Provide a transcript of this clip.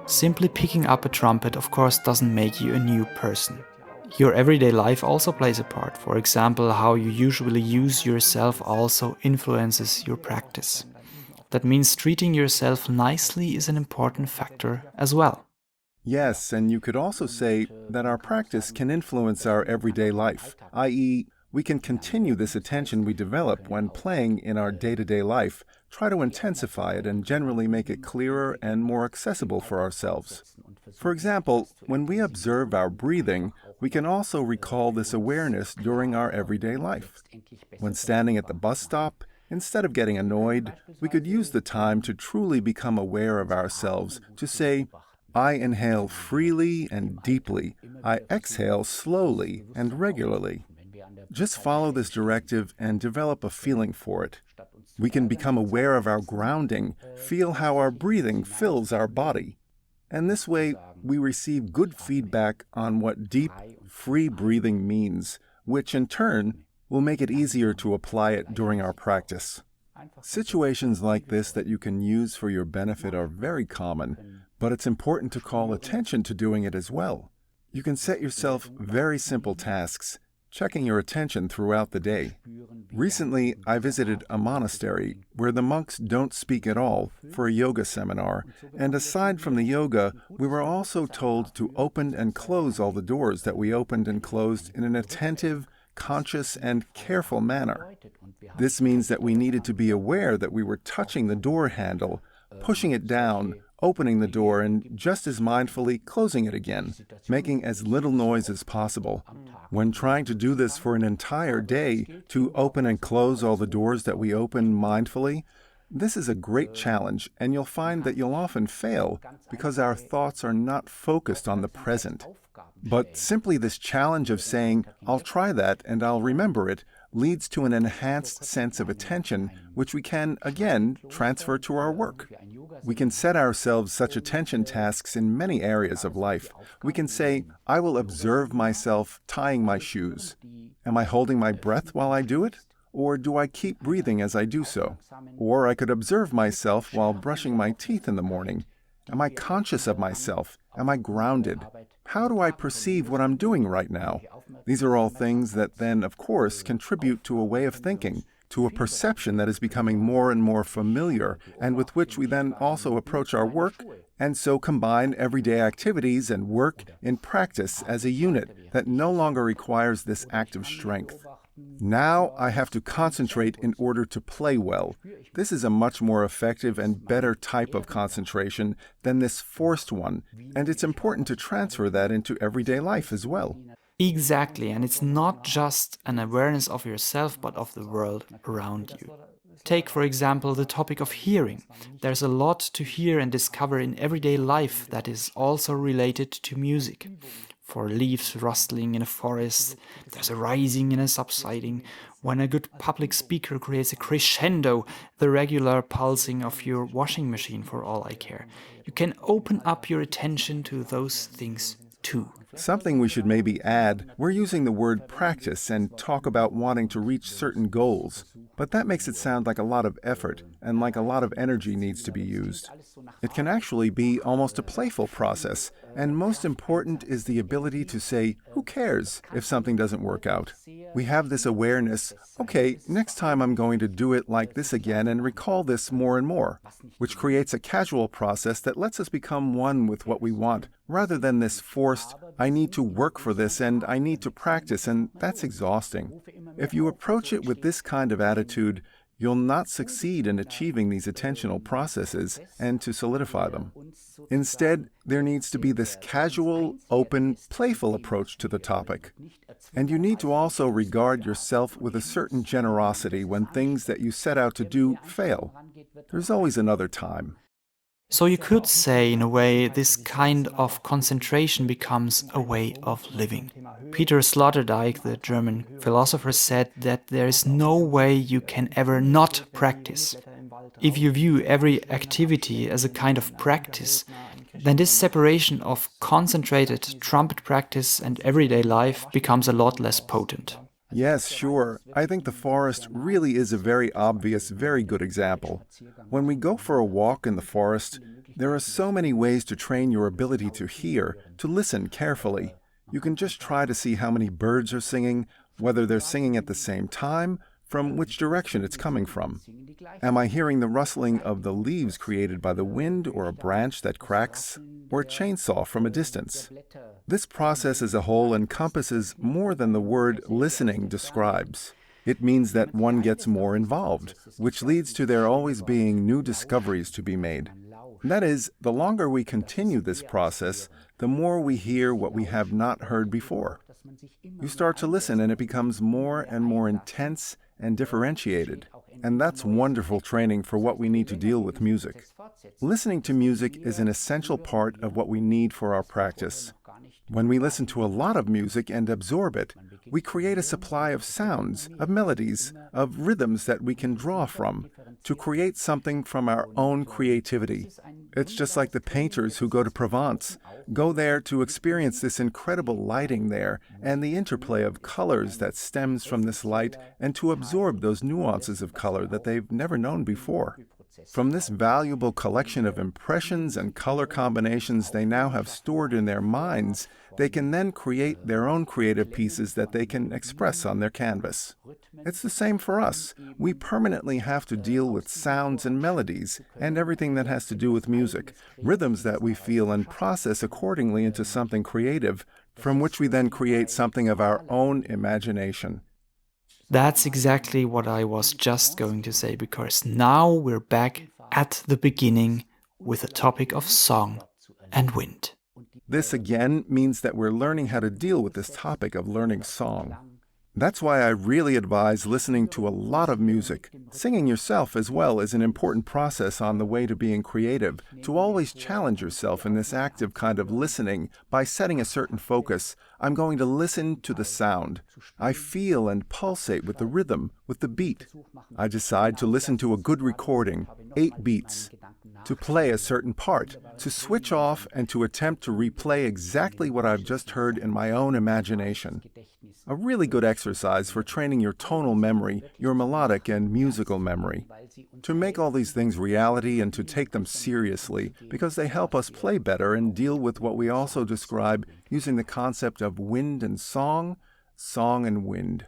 Simply picking up a trumpet, of course, doesn't make you a new person. Your everyday life also plays a part. For example, how you usually use yourself also influences your practice. That means treating yourself nicely is an important factor as well. Yes, and you could also say that our practice can influence our everyday life, i.e., we can continue this attention we develop when playing in our day-to-day life, try to intensify it and generally make it clearer and more accessible for ourselves. For example, when we observe our breathing, we can also recall this awareness during our everyday life. When standing at the bus stop, instead of getting annoyed, we could use the time to truly become aware of ourselves, to say, I inhale freely and deeply. I exhale slowly and regularly. Just follow this directive and develop a feeling for it. We can become aware of our grounding, feel how our breathing fills our body. And this way, we receive good feedback on what deep, free breathing means, which in turn will make it easier to apply it during our practice. Situations like this that you can use for your benefit are very common, but it's important to call attention to doing it as well. You can set yourself very simple tasks, checking your attention throughout the day. Recently, I visited a monastery where the monks don't speak at all for a yoga seminar, and aside from the yoga, we were also told to open and close all the doors that we opened and closed in an attentive, conscious, and careful manner. This means that we needed to be aware that we were touching the door handle, pushing it down, opening the door, and just as mindfully closing it again, making as little noise as possible. When trying to do this for an entire day, to open and close all the doors that we open mindfully, this is a great challenge, and you'll find that you'll often fail because our thoughts are not focused on the present. But simply this challenge of saying, I'll try that and I'll remember it, leads to an enhanced sense of attention, which we can, again, transfer to our work. We can set ourselves such attention tasks in many areas of life. We can say, I will observe myself tying my shoes. Am I holding my breath while I do it? Or do I keep breathing as I do so? Or I could observe myself while brushing my teeth in the morning. Am I conscious of myself? Am I grounded? How do I perceive what I'm doing right now? These are all things that then, of course, contribute to a way of thinking, to a perception that is becoming more and more familiar, and with which we then also approach our work, and so combine everyday activities and work in practice as a unit that no longer requires this active strength. Now I have to concentrate in order to play well. This is a much more effective and better type of concentration than this forced one, and it's important to transfer that into everyday life as well. Exactly, and it's not just an awareness of yourself, but of the world around you. Take, for example, the topic of hearing. There's a lot to hear and discover in everyday life that is also related to music. For leaves rustling in a forest, there's a rising and a subsiding. When a good public speaker creates a crescendo, the regular pulsing of your washing machine, for all I care. You can open up your attention to those things too. Something we should maybe add, we're using the word practice and talk about wanting to reach certain goals, but that makes it sound like a lot of effort and like a lot of energy needs to be used. It can actually be almost a playful process, and most important is the ability to say, who cares if something doesn't work out? We have this awareness, okay, next time I'm going to do it like this again and recall this more and more, which creates a casual process that lets us become one with what we want, rather than this forced, I need to work for this and I need to practice, and that's exhausting. If you approach it with this kind of attitude, you'll not succeed in achieving these attentional processes and to solidify them. Instead, there needs to be this casual, open, playful approach to the topic. And you need to also regard yourself with a certain generosity when things that you set out to do fail. There's always another time. So you could say, in a way, this kind of concentration becomes a way of living. Peter Sloterdijk, the German philosopher, said that there is no way you can ever not practice. If you view every activity as a kind of practice, then this separation of concentrated trumpet practice and everyday life becomes a lot less potent. Yes, sure. I think the forest really is a very obvious, very good example. When we go for a walk in the forest, there are so many ways to train your ability to hear, to listen carefully. You can just try to see how many birds are singing, whether they're singing at the same time, from which direction it's coming from. Am I hearing the rustling of the leaves created by the wind, or a branch that cracks, or a chainsaw from a distance? This process as a whole encompasses more than the word listening describes. It means that one gets more involved, which leads to there always being new discoveries to be made. That is, the longer we continue this process, the more we hear what we have not heard before. You start to listen and it becomes more and more intense and differentiated. And that's wonderful training for what we need to deal with music. Listening to music is an essential part of what we need for our practice. When we listen to a lot of music and absorb it, we create a supply of sounds, of melodies, of rhythms that we can draw from to create something from our own creativity. It's just like the painters who go to Provence, go there to experience this incredible lighting there and the interplay of colors that stems from this light, and to absorb those nuances of color that they've never known before. From this valuable collection of impressions and color combinations they now have stored in their minds, they can then create their own creative pieces that they can express on their canvas. It's the same for us. We permanently have to deal with sounds and melodies and everything that has to do with music, rhythms that we feel and process accordingly into something creative, from which we then create something of our own imagination. That's exactly what I was just going to say, because now we're back at the beginning with the topic of song and wind. This again means that we're learning how to deal with this topic of learning song. That's why I really advise listening to a lot of music. Singing yourself as well is an important process on the way to being creative, to always challenge yourself in this active kind of listening by setting a certain focus. I'm going to listen to the sound. I feel and pulsate with the rhythm, with the beat. I decide to listen to a good recording, 8 beats, to play a certain part, to switch off and to attempt to replay exactly what I've just heard in my own imagination. A really good exercise for training your tonal memory, your melodic and musical memory. To make all these things reality and to take them seriously, because they help us play better and deal with what we also describe using the concept of wind and song, song and wind.